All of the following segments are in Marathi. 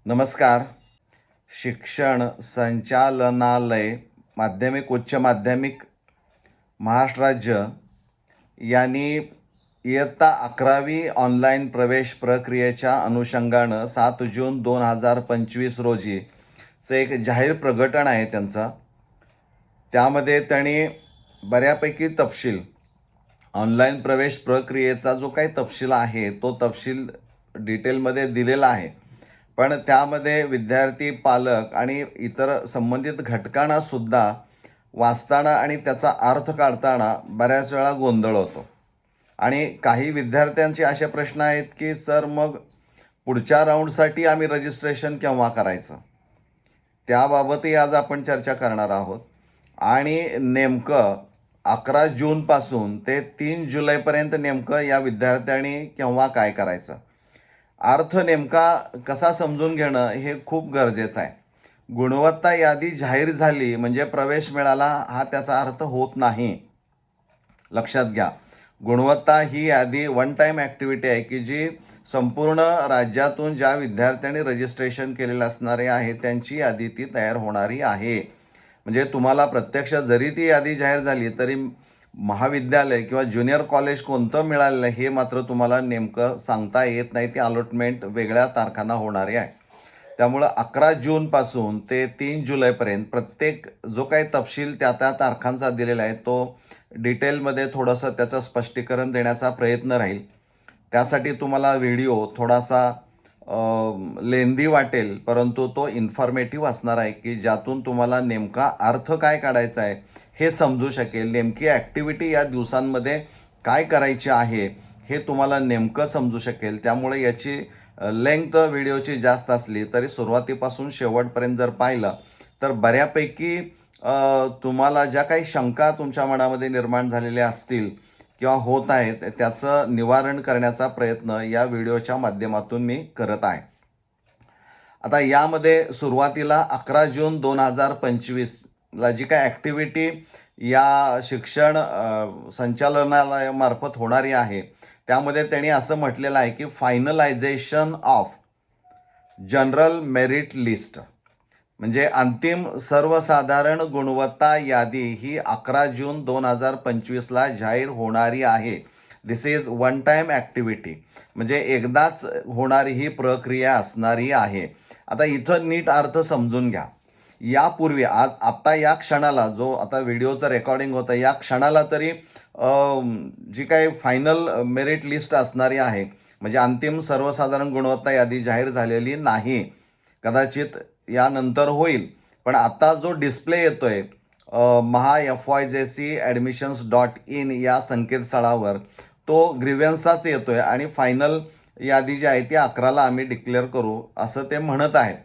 नमस्कार. शिक्षण संचालनालय माध्यमिक उच्च माध्यमिक महाराष्ट्र राज्य यांनी इयत्ता 11वी ऑनलाईन प्रवेश प्रक्रियेच्या अनुषंगानं 7 जून 2025 रोजीचं एक जाहीर प्रकटन आहे त्यांचं. त्यामध्ये त्यांनी बऱ्यापैकी तपशील ऑनलाईन प्रवेश प्रक्रियेचा जो काही तपशील आहे तो तपशील डिटेलमध्ये दिलेला आहे. पण त्यामध्ये विद्यार्थी, पालक आणि इतर संबंधित घटकांना सुद्धा वाचताना आणि त्याचा अर्थ काढताना बऱ्याच वेळा गोंधळ होतो. आणि काही विद्यार्थ्यांचे असे प्रश्न आहेत की सर, मग पुढच्या राऊंडसाठी आम्ही रजिस्ट्रेशन केव्हा करायचं, त्याबाबतही आज आपण चर्चा करणार आहोत. आणि नेमकं 11 जूनपासून ते 3 जुलैपर्यंत नेमकं या विद्यार्थ्यांनी केव्हा काय करायचं, अर्थ नेमका कसा समजून घेणं हे खूप गरजेचं आहे. गुणवत्ता यादी जाहीर झाली म्हणजे प्रवेश मिळाला हा त्याचा अर्थ होत नाही. लक्षात घ्या, गुणवत्ता ही यादी वन टाईम ॲक्टिव्हिटी आहे की जी संपूर्ण राज्यातून ज्या विद्यार्थ्यांनी रजिस्ट्रेशन केलेलं असणारे आहे त्यांची यादी ती तयार होणारी आहे. म्हणजे तुम्हाला प्रत्यक्ष जरी ती यादी जाहीर झाली तरी महाविद्यालय किंवा ज्युनियर कॉलेज कोणतं मिळालं हे मात्र तुम्हाला नेमकं सांगता येत नाही. ती अलॉटमेंट वेगळ्या तारखांना होणारी आहे. त्यामुळं 11 जूनपासून ते 3 जुलैपर्यंत प्रत्येक जो काही तपशील त्या तारखांचा दिलेला आहे तो डिटेलमध्ये थोडंसं त्याचं स्पष्टीकरण देण्याचा प्रयत्न राहील. त्यासाठी तुम्हाला व्हिडिओ थोडासा लेंदी वाटेल, परंतु तो इन्फॉर्मेटिव्ह असणार आहे की ज्यातून तुम्हाला नेमका अर्थ काय काढायचा आहे हे समजू शकेल. नेमकी ॲक्टिव्हिटी या दिवसांमध्ये काय करायची आहे हे तुम्हाला नेमकं समजू शकेल. त्यामुळे याची लेंग्थ व्हिडिओची जास्त असली तरी सुरुवातीपासून शेवटपर्यंत जर पाहिलं तर बऱ्यापैकी तुम्हाला ज्या काही शंका तुमच्या मनामध्ये निर्माण झालेल्या असतील किंवा होत आहेत त्याचं निवारण करण्याचा प्रयत्न या व्हिडिओच्या माध्यमातून मी करत आहे. आता यामध्ये सुरुवातीला 11 जून 2025ला जी काय ॲक्टिव्हिटी या शिक्षण संचालनालयामार्फत होणारी आहे त्यामध्ये त्यांनी असं म्हटलेलं आहे की finalisation of general merit list म्हणजे अंतिम सर्वसाधारण गुणवत्ता यादी ही 11 जून 2025ला जाहीर होणारी आहे. दिस इज वन टाईम ॲक्टिव्हिटी म्हणजे एकदाच होणारी ही प्रक्रिया असणारी आहे. आता इथं नीट अर्थ समजून घ्या. यापूर्वी आत्ता या क्षणाला जो आता व्हिडिओचं रेकॉर्डिंग होतं या क्षणाला तरी जी काही फायनल मेरिट लिस्ट असणारी आहे म्हणजे अंतिम सर्वसाधारण गुणवत्ता यादी जाहीर झालेली नाही. कदाचित यानंतर होईल. पण आता जो डिस्प्ले येतोय FYJC.admissions.in या संकेतस्थळावर तो ग्रीव्हन्सचाच येतोय आणि फायनल यादी जी आहे ती 11ला आम्ही डिक्लेअर करू असं ते म्हणत आहेत.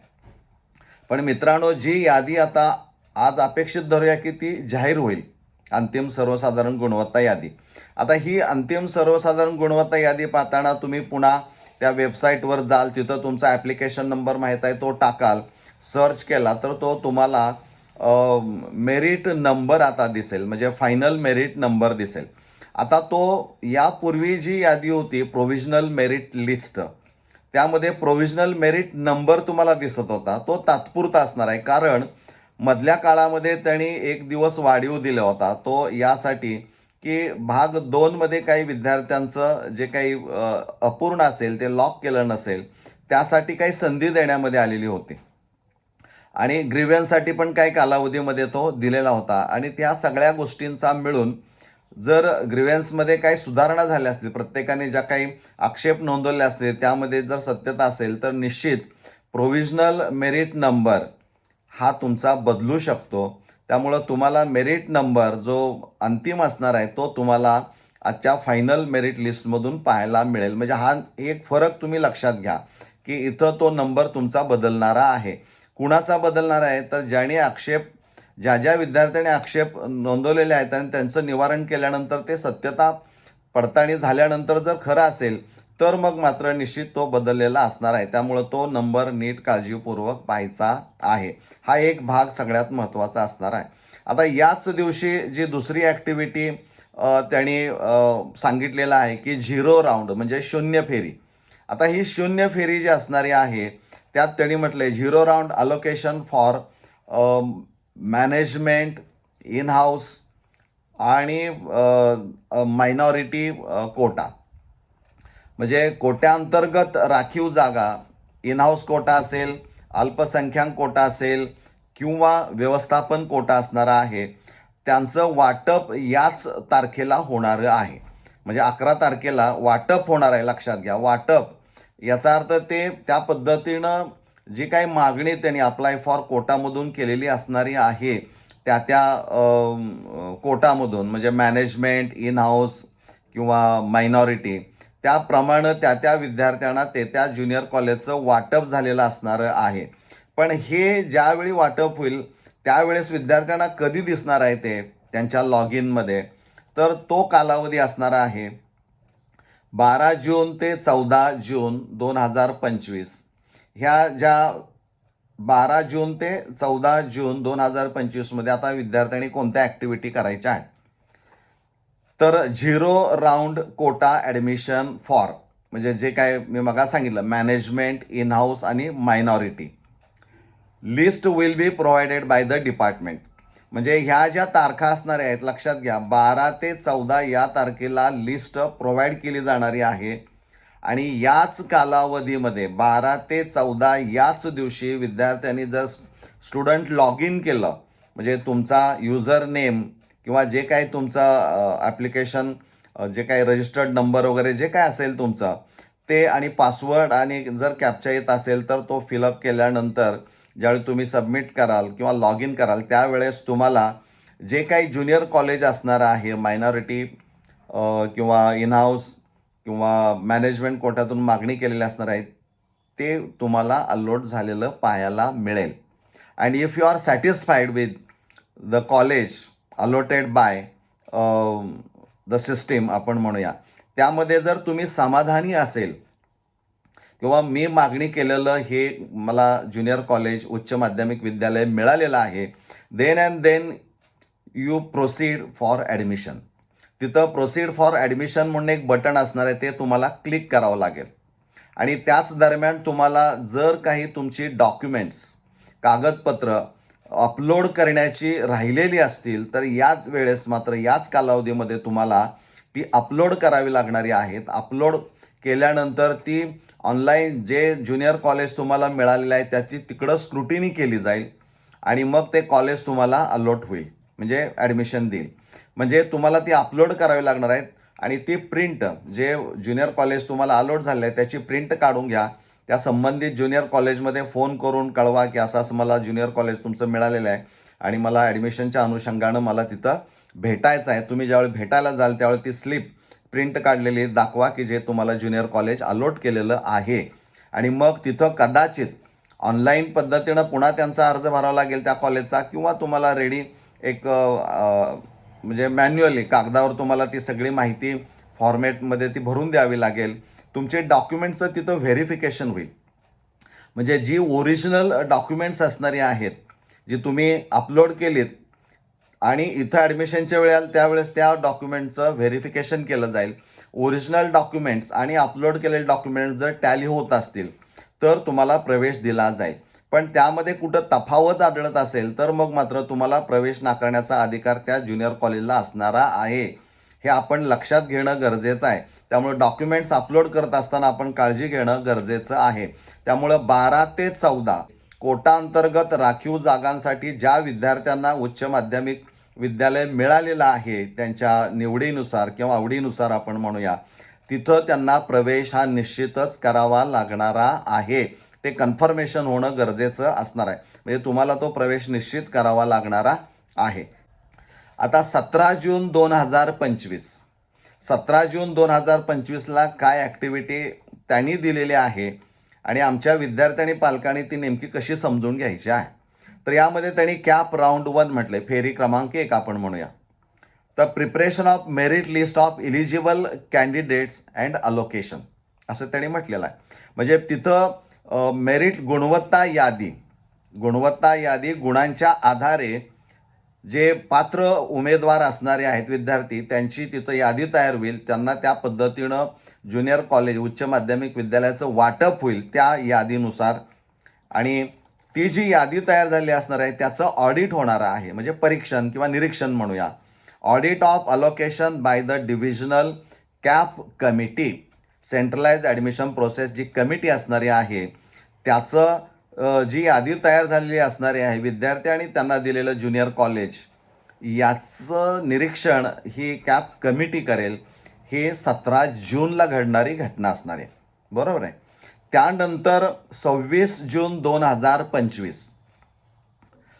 पण मित्रांनो, जी यादी आता आज अपेक्षित धरूया की ती जाहीर होईल, अंतिम सर्वसाधारण गुणवत्ता यादी. आता ही अंतिम सर्वसाधारण गुणवत्ता यादी पाहताना तुम्ही पुन्हा त्या वेबसाईटवर जाल, तिथं तुमचा ॲप्लिकेशन नंबर माहीत आहे तो टाकाल, सर्च केला तर तो तुम्हाला मेरिट नंबर आता दिसेल म्हणजे फायनल मेरिट नंबर दिसेल. आता तो यापूर्वी जी यादी होती प्रोव्हिजनल मेरिट लिस्ट त्यामध्ये प्रोव्हिजनल मेरिट नंबर तुम्हाला दिसत होता तो तात्पुरता असणार आहे. कारण मधल्या काळामध्ये त्यांनी एक दिवस वाढीव दिला होता तो यासाठी की भाग 2मध्ये काही विद्यार्थ्यांचं जे काही अपूर्ण असेल ते लॉक केलं नसेल त्यासाठी काही संधी देण्यामध्ये आलेली होती आणि ग्रीव्हन्ससाठी पण काही कालावधीमध्ये तो दिलेला होता. आणि त्या सगळ्या गोष्टींचा मिळून जर ग्रीव्हन्समध्ये काही सुधारणा झाल्या असतील, प्रत्येकाने ज्या काही आक्षेप नोंदवले असतील त्यामध्ये जर सत्यता असेल तर निश्चित प्रोव्हिजनल मेरिट नंबर हा तुमचा बदलू शकतो. त्यामुळं तुम्हाला मेरिट नंबर जो अंतिम असणार आहे तो तुम्हाला आजच्या फायनल मेरिट लिस्टमधून पाहायला मिळेल. म्हणजे हा एक फरक तुम्ही लक्षात घ्या की इथं तो नंबर तुमचा बदलणारा आहे. कुणाचा बदलणार आहे तर ज्या विद्यार्थ्यांनी आक्षेप नोंदवलेले आहेत आणि त्यांचं निवारण केल्यानंतर ते सत्यता पडताळणी झाल्यानंतर जर खरं असेल तर मग मात्र निश्चित तो बदललेला असणार आहे. त्यामुळं तो नंबर नीट काळजीपूर्वक पाहायचा आहे. हा एक भाग सगळ्यात महत्त्वाचा असणार आहे. आता याच दिवशी जी दुसरी ॲक्टिव्हिटी त्यांनी सांगितलेलं आहे की 0 राऊंड म्हणजे शून्य फेरी. आता ही शून्य फेरी जी असणारी आहे त्यात त्यांनी म्हटलं आहे 0 round allocation for management in house आणि मायनॉरिटी कोटा. म्हणजे कोट्याअंतर्गत राखीव जागा, इन हाऊस कोटा असेल, अल्पसंख्याक कोटा असेल किंवा व्यवस्थापन कोटा असणारा आहे, त्यांचं वाटप याच तारखेला होणारं आहे. म्हणजे 11 तारखेला वाटप होणार आहे. लक्षात घ्या, वाटप याचा अर्थ ते त्या पद्धतीनं जी काही मागणी त्यांनी अप्लाय फॉर कोटामधून केलेली असणारी आहे त्या त्या कोटामधून, म्हणजे मॅनेजमेंट, इन हाऊस किंवा मायनॉरिटी, त्याप्रमाणे त्या त्या विद्यार्थ्यांना ते त्या ज्युनियर कॉलेजचं वाटप झालेलं असणारं आहे. पण हे ज्यावेळी वाटप होईल त्यावेळेस विद्यार्थ्यांना कधी दिसणार आहे ते त्यांच्या लॉग इनमध्ये, तर तो कालावधी असणार आहे 12 जून ते 14 जून 2025. ह्या ज्या 12 जून ते 14 जून 2025मध्ये आता विद्यार्थ्यांनी कोणत्या ॲक्टिव्हिटी करायच्या आहेत, तर 0 राऊंड कोटा ॲडमिशन फॉर, म्हणजे जे काय मी मगा सांगितलं मॅनेजमेंट, इन हाऊस आणि minority, list will be provided by the department. म्हणजे ह्या ज्या तारखा असणाऱ्या आहेत, लक्षात घ्या 12 ते 14 या तारखेला लिस्ट प्रोव्हाइड केली जाणारी आहे. आणि याच कालावधीमध्ये 12 ते 14 याच दिवशी विद्यार्थ्यांनी जर स्टुडंट लॉग इन केलं, म्हणजे तुमचा युजर नेम किंवा जे काही तुमचं ॲप्लिकेशन, जे काही रजिस्टर्ड नंबर वगैरे जे काय असेल तुमचं ते, आणि पासवर्ड आणि जर कॅप्चा येत असेल तर तो फिलअप केल्यानंतर ज्यावेळी तुम्ही सबमिट कराल किंवा लॉग इन कराल त्यावेळेस तुम्हाला जे काही ज्युनियर कॉलेज असणार आहे मायनॉरिटी किंवा इन हाऊस किंवा मॅनेजमेंट कोट्यातून मागणी केलेली असणार आहे ते तुम्हाला अलॉट झालेलं पाहायला मिळेल. And if you are satisfied with the college allotted by the system आपण म्हणूया, त्यामध्ये जर तुम्ही समाधानी असेल किंवा मी मागणी केलेलं हे मला ज्युनियर कॉलेज उच्च माध्यमिक विद्यालय मिळालेलं आहे, then you proceed for admission. तिथं प्रोसीड फॉर ॲडमिशन म्हणून एक बटन असणार आहे, ते तुम्हाला क्लिक करावं लागेल. आणि त्याच दरम्यान तुम्हाला जर काही तुमची डॉक्युमेंट्स, कागदपत्र अपलोड करण्याची राहिलेली असतील तर याच वेळेस मात्र याच कालावधीमध्ये तुम्हाला ती अपलोड करावी लागणारी आहेत. अपलोड केल्यानंतर ती ऑनलाईन जे ज्युनियर कॉलेज तुम्हाला मिळालेलं आहे त्याची तिकडं स्क्रुटिनी केली जाईल आणि मग ते कॉलेज तुम्हाला अलॉट होईल, म्हणजे ॲडमिशन देईल. म्हणजे तुम्हाला ती अपलोड करावी लागणार आहेत आणि ती प्रिंट, जे ज्युनियर कॉलेज तुम्हाला अलॉट झाले आहे त्याची प्रिंट काढून घ्या. त्या संबंधित ज्युनियर कॉलेजमध्ये फोन करून कळवा की असं असं मला ज्युनियर कॉलेज तुमचं मिळालेलं आहे आणि मला ॲडमिशनच्या अनुषंगानं मला तिथं भेटायचं आहे. तुम्ही ज्यावेळी भेटायला जाल त्यावेळी ती स्लिप प्रिंट काढलेली दाखवा की जे तुम्हाला ज्युनियर कॉलेज अलॉट केलेलं आहे. आणि मग तिथं कदाचित ऑनलाईन पद्धतीनं पुन्हा त्यांचा अर्ज भरावा लागेल त्या कॉलेजचा, किंवा तुम्हाला रेडी एक म्हणजे मॅन्युअली कागदावर तुम्हाला ती सगळी माहिती फॉर्मॅटमध्ये ती भरून द्यावी लागेल. तुमचे डॉक्युमेंट्सचं तिथं व्हेरिफिकेशन होईल. म्हणजे जी ओरिजिनल डॉक्युमेंट्स असणारी आहेत जी तुम्ही अपलोड केलीत आणि इथं ॲडमिशनच्या वेळेला त्यावेळेस त्या डॉक्युमेंटचं व्हेरिफिकेशन केलं जाईल. ओरिजिनल डॉक्युमेंट्स आणि अपलोड केलेले डॉक्युमेंट्स जर टॅली होत असतील तर तुम्हाला प्रवेश दिला जाईल. पण त्यामध्ये कुठं तफावत आढळत असेल तर मग मात्र तुम्हाला प्रवेश नाकारण्याचा अधिकार त्या ज्युनियर कॉलेजला असणारा आहे. हे आपण लक्षात घेणं गरजेचं आहे. त्यामुळे डॉक्युमेंट्स अपलोड करत असताना आपण काळजी घेणं गरजेचं आहे. त्यामुळं 12 ते 14 कोटा अंतर्गत राखीव जागांसाठी ज्या विद्यार्थ्यांना उच्च माध्यमिक विद्यालय मिळालेलं आहे त्यांच्या निवडीनुसार किंवा आवडीनुसार आपण म्हणूया, तिथं त्यांना प्रवेश हा निश्चितच करावा लागणारा आहे. ते कन्फर्मेशन होणं गरजेचं असणार आहे. म्हणजे तुम्हाला तो प्रवेश निश्चित करावा लागणारा आहे. आता 17 जून 2025, 17 जून 2025ला काय ॲक्टिव्हिटी त्यांनी दिलेली आहे आणि आमच्या विद्यार्थ्यांनी पालकांनी ती नेमकी कशी समजून घ्यायची आहे, तर यामध्ये त्यांनी कॅप राऊंड 1 म्हटले, फेरी क्रमांक 1 आपण म्हणूया. तर preparation of merit list of eligible candidates and allocation असं त्यांनी म्हटलेलं आहे. म्हणजे तिथं मेरिट गुणवत्ता यादी गुणांच्या आधारे जे पात्र उमेदवार असणारे आहेत विद्यार्थी त्यांची तिथं यादी तयार होईल. त्यांना त्या पद्धतीनं ज्युनियर कॉलेज उच्च माध्यमिक विद्यालयाचं वाटप होईल. त्या यादीनुसार आणि ती जी यादी तयार झाली असणार आहे त्याचं ऑडिट होणार आहे, म्हणजे परीक्षण किंवा निरीक्षण म्हणूया. Audit of allocation by the divisional CAP committee. Centralized admission process जी कमिटी असणारी आहे त्याचं जी यादी तयार झालेली असणारी आहे विद्यार्थी आणि त्यांना दिलेलं ज्युनियर कॉलेज याचं निरीक्षण ही कॅप कमिटी करेल. हे 17 जूनला घडणारी घटना असणार आहे, बरोबर आहे. त्यानंतर 26 जून 2025,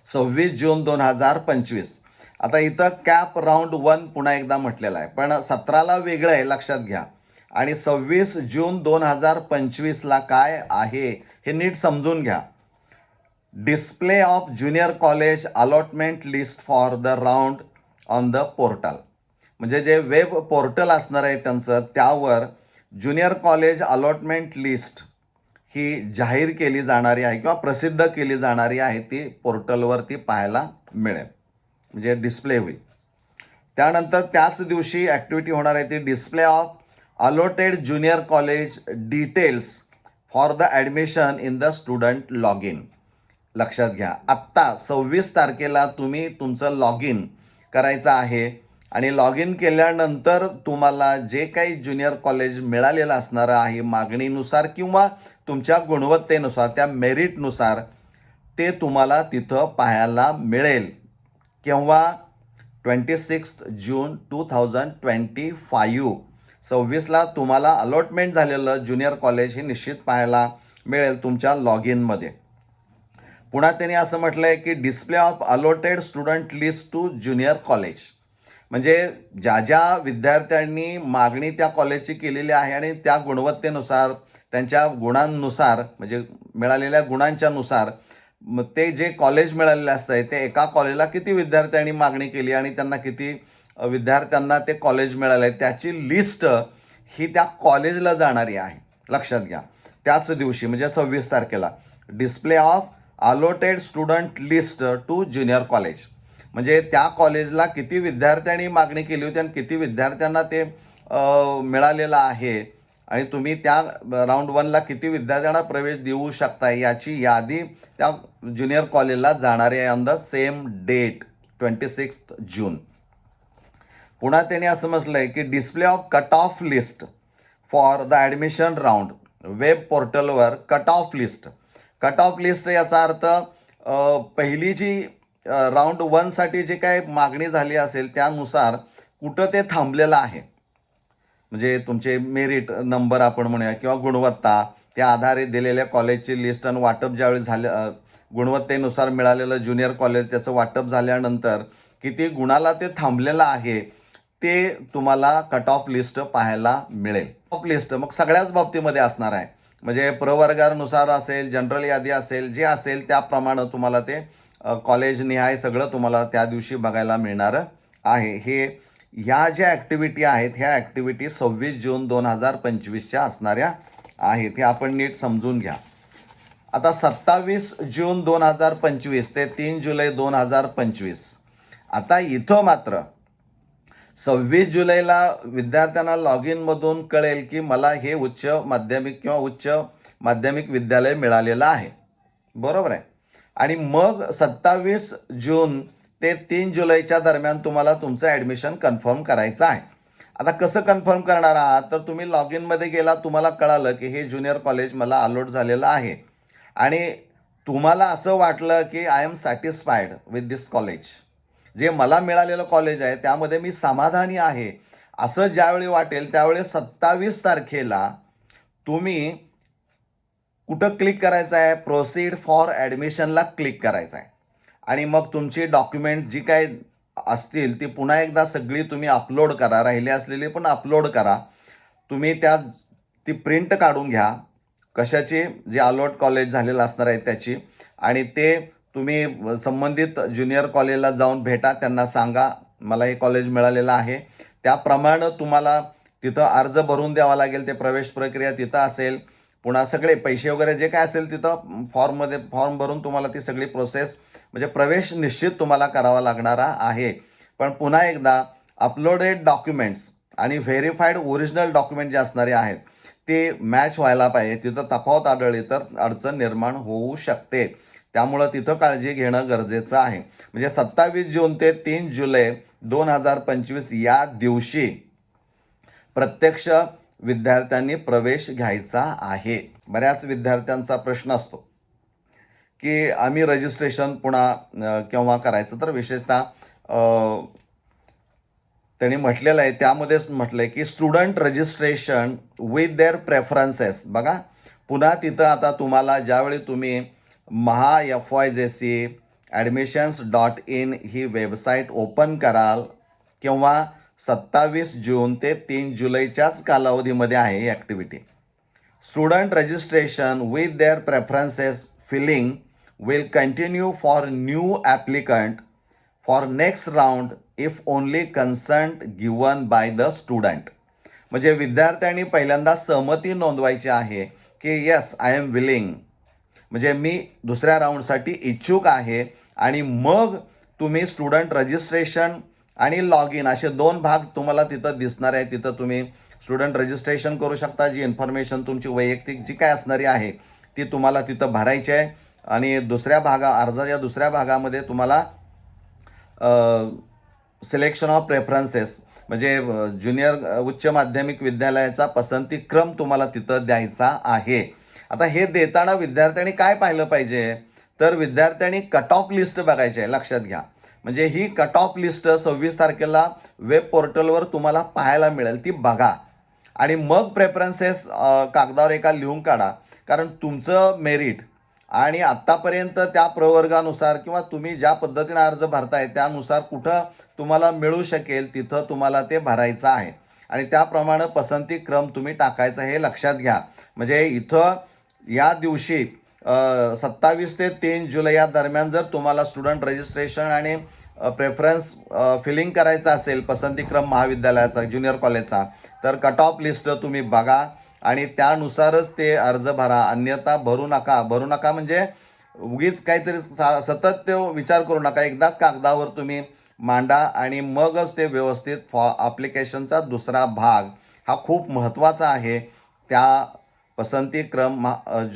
26 जून 2025. आता इथं कॅप राऊंड 1 पुन्हा एकदा म्हटलेलं आहे, पण 17ला वेगळं आहे, लक्षात घ्या. आणि 26 जून 2025ला काय आहे हे नीट समजून घ्या. Display of junior college allotment list for the round on the portal. म्हणजे जे वेब पोर्टल असणार आहे त्यांचं, त्यावर ज्युनियर कॉलेज अलॉटमेंट लिस्ट ही जाहीर केली जाणारी आहे किंवा प्रसिद्ध केली जाणारी आहे. ती पोर्टलवरती पाहायला मिळेल, म्हणजे डिस्प्ले होईल. त्यानंतर त्याच दिवशी ॲक्टिव्हिटी होणार आहे ती display of allotted junior college details for the admission in the student log in. लक्षात घ्या, आत्ता 26 तारखेला तुम्ही तुमचं लॉग इन करायचं आहे आणि लॉग इन केल्यानंतर तुम्हाला जे काही ज्युनियर कॉलेज मिळालेलं असणार आहे मागणीनुसार किंवा तुमच्या गुणवत्तेनुसार, त्या मेरिटनुसार, ते तुम्हाला तिथं पाहायला मिळेल. केव्हा? 26 जून 2025. 26ला तुम्हाला अलॉटमेंट झालेलं ज्युनियर कॉलेज हे निश्चित पाहायला मिळेल तुमच्या लॉग इनमध्ये. पुन्हा त्यांनी असं म्हटलं आहे की display of allotted student list to junior college. म्हणजे ज्या ज्या विद्यार्थ्यांनी मागणी त्या कॉलेजची केलेली आहे आणि त्या गुणवत्तेनुसार, त्यांच्या गुणांनुसार, म्हणजे मिळालेल्या गुणांच्या नुसार ते जे कॉलेज मिळालेलं असतं आहे ते एका कॉलेजला किती विद्यार्थ्यांनी मागणी केली आणि त्यांना किती विद्यार्थ्यांना ते कॉलेज मिळालं आहे त्याची लिस्ट ही त्या कॉलेजला जाणारी आहे. लक्षात घ्या, त्याच दिवशी म्हणजे 26 तारखेला display of allotted student list to junior college. म्हणजे त्या कॉलेजला किती विद्यार्थ्यांनी मागणी केली होती आणि किती विद्यार्थ्यांना ते मिळालेलं आहे आणि तुम्ही त्या राऊंड 1ला किती विद्यार्थ्यांना प्रवेश देऊ शकता याची यादी त्या ज्युनियर कॉलेजला जाणारी आहे on the same date 26 June. पुन्हा त्यांनी असं म्हटलं आहे की display of cut off list for the admission round. Web पोर्टलवर cut off list. Cut off list याचा अर्थ पहिली जी राऊंड 1साठी जे काय मागणी झाली असेल त्यानुसार कुठं ते थांबलेलं आहे, म्हणजे तुमचे मेरिट नंबर आपण म्हणूया किंवा गुणवत्ता, त्या आधारे दिलेल्या कॉलेजची लिस्ट आणि वाटप ज्यावेळी झालं गुणवत्तेनुसार मिळालेलं ज्युनियर कॉलेज त्याचं वाटप झाल्यानंतर किती गुणाला ते थांबलेलं आहे ते तुम्हाला कट ऑफ लिस्ट पाहायला मिळेल. ऑफ लिस्ट मग सगळ्याच बाबतीमध्ये असणार आहे, म्हणजे प्रवर्गानुसार असेल, जनरल यादी असेल, जे असेल त्याप्रमाणे तुम्हाला ते कॉलेज निहाय सगळं तुम्हाला त्या दिवशी बघायला मिळणार आहे. ह्या ज्या ॲक्टिव्हिटी आहेत ह्या ॲक्टिव्हिटी 26 जून 2025च्या असणाऱ्या आहेत, हे आपण नीट समजून घ्या. आता 27 जून 2025 ते 3 जुलै 2025. आता इथं मात्र 26 जुलैला विद्यार्थ्यांना लॉग इनमधून कळेल की मला हे उच्च माध्यमिक किंवा उच्च माध्यमिक विद्यालय मिळालेलं आहे, बरोबर आहे. आणि मग 27 जून ते 3 जुलैच्या दरम्यान तुम्हाला तुमचं ॲडमिशन कन्फर्म करायचं आहे. आता कसं कन्फर्म करणार आहात, तर तुम्ही लॉग इनमध्ये गेला, तुम्हाला कळालं की हे ज्युनियर कॉलेज मला अलॉट झालेलं आहे आणि तुम्हाला असं वाटलं की I am satisfied with this college, जे मला मिळालेलं कॉलेज आहे त्यामध्ये मी समाधानी आहे, असं ज्यावेळी वाटेल त्यावेळी 27 तारखेला तुम्ही कुठं क्लिक करायचं आहे, प्रोसीड फॉर ॲडमिशनला क्लिक करायचं आहे. आणि मग तुमची डॉक्युमेंट जी काय असतील ती पुन्हा एकदा सगळी तुम्ही अपलोड करा, राहिली असलेली पण अपलोड करा. तुम्ही ती प्रिंट काढून घ्या कशाची, जे अलॉट कॉलेज झालेलं असणार आहे त्याची, आणि ते तुम्ही संबंधित ज्युनियर कॉलेजला जाऊन भेटा, त्यांना सांगा मला हे कॉलेज मिळालेलं आहे. त्याप्रमाणे तुम्हाला तिथं अर्ज भरून द्यावा लागेल, ते प्रवेश प्रक्रिया तिथं असेल. पुन्हा सगळे पैसे वगैरे जे काय असेल तिथं फॉर्म भरून तुम्हाला ती सगळी प्रोसेस, म्हणजे प्रवेश निश्चित तुम्हाला करावा लागणारा आहे. पण पुन्हा एकदा अपलोडेड डॉक्युमेंट्स आणि व्हेरीफाईड ओरिजिनल डॉक्युमेंट जे असणारे आहेत ते मॅच व्हायला पाहिजे. तिथं तफावत आढळली तर अडचण निर्माण होऊ शकते. त्यामुळं तिथं काळजी घेणं गरजेचं आहे. म्हणजे 27 जून ते 3 जुलै 2025 या दिवशी प्रत्यक्ष विद्यार्थ्यांनी प्रवेश घ्यायचा आहे. बऱ्याच विद्यार्थ्यांचा प्रश्न असतो की आम्ही रजिस्ट्रेशन पुन्हा केव्हा करायचं. तर विशेषतः त्यांनी म्हटलेलं आहे, त्यामध्येच म्हटलं आहे की student registration with their preferences. बघा, पुन्हा तिथं आता तुम्हाला ज्यावेळी तुम्ही MahaFYJC ही वेबसाईट ओपन कराल किंवा 27 जून ते 3 जुलैच्याच कालावधीमध्ये आहे ही activity. Student registration with their preferences filling will continue for new applicant for next round if only consent given by the student. म्हणजे विद्यार्थ्यांनी पहिल्यांदा सहमती नोंदवायची आहे की येस आय एम विलिंग, म्हणजे मी दुसऱ्या राऊंडसाठी इच्छुक आहे. आणि मग तुम्ही स्टुडंट रजिस्ट्रेशन आणि लॉग इन असे 2 भाग तुम्हाला तिथं दिसणार आहे. तिथं तुम्ही स्टुडंट रजिस्ट्रेशन करू शकता. जी इन्फॉर्मेशन तुमची वैयक्तिक जी काय असणारी आहे ती तुम्हाला तिथं भरायची आहे. आणि अर्जाच्या दुसऱ्या भागामध्ये तुम्हाला सिलेक्शन ऑफ प्रेफरन्सेस म्हणजे उच्च माध्यमिक विद्यालयाचा पसंतीक्रम तुम्हाला तिथं द्यायचा आहे. आता हे देताना विद्यार्थ्यांनी काय पाहिलं पाहिजे, तर विद्यार्थ्यांनी कट ऑफ लिस्ट बघायची आहे. लक्षात घ्या, म्हणजे ही कट ऑफ लिस्ट 26 तारखेला वेब पोर्टलवर तुम्हाला पाहायला मिळेल. ती बघा आणि मग प्रेफरन्सेस कागदावर एका लिहून काढा. कारण तुमचं मेरिट आणि आत्तापर्यंत त्या प्रवर्गानुसार किंवा तुम्ही ज्या पद्धतीने अर्ज भरताय त्यानुसार कुठं तुम्हाला मिळू शकेल तिथं तुम्हाला ते भरायचं आहे. आणि त्याप्रमाणे पसंतीक्रम तुम्ही टाकायचा हे लक्षात घ्या. म्हणजे इथं या दिवशी 27 ते 3 जुलै या दरम्यान जर तुम्हाला स्टुडंट रजिस्ट्रेशन आणि प्रेफरन्स फिलिंग करायचं असेल पसंतीक्रम महाविद्यालयाचा ज्युनियर कॉलेजचा, तर कट ऑफ लिस्ट तुम्ही बघा आणि त्यानुसारच ते अर्ज भरा. अन्यथा भरू नका म्हणजे उगीच काहीतरी सतत ते विचार करू नका. एकदाच कागदावर तुम्ही मांडा आणि मगच ते व्यवस्थित ॲप्लिकेशनचा दुसरा भाग हा खूप महत्त्वाचा आहे त्या पसंतीक्रम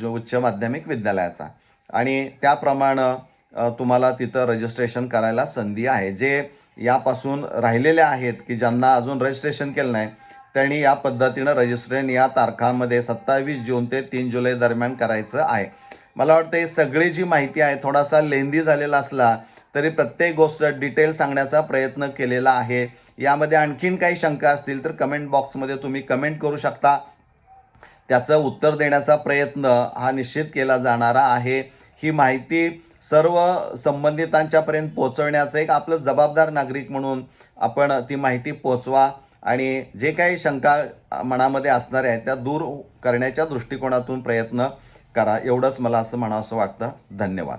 उच्च माध्यमिक विद्यालयाचा. आणि त्याप्रमाणे तुम्हाला तिथं रजिस्ट्रेशन करायला संधी आहे. जे यापासून राहिलेले आहेत की ज्यांना अजून रजिस्ट्रेशन केलं नाही त्यांनी या पद्धतीनं रजिस्ट्रेशन या तारखांमध्ये 27 जून ते 3 जुलै दरम्यान करायचं आहे. मला वाटतं ही सगळी जी माहिती आहे, थोडासा लेंदी झालेला असला तरी प्रत्येक गोष्ट डिटेल सांगण्याचा प्रयत्न केलेला आहे. यामध्ये आणखीन काही शंका असतील तर कमेंट बॉक्समध्ये तुम्ही कमेंट करू शकता. त्याचं उत्तर देण्याचा प्रयत्न हा निश्चित केला जाणारा आहे. ही माहिती सर्व संबंधितांच्यापर्यंत पोहोचवण्याचं एक आपलं जबाबदार नागरिक म्हणून आपण ती माहिती पोचवा आणि जे काही शंका मनामध्ये असणार आहेत त्या दूर करण्याच्या दृष्टिकोनातून प्रयत्न करा. एवढंच मला असं म्हणावंसं वाटतं. धन्यवाद.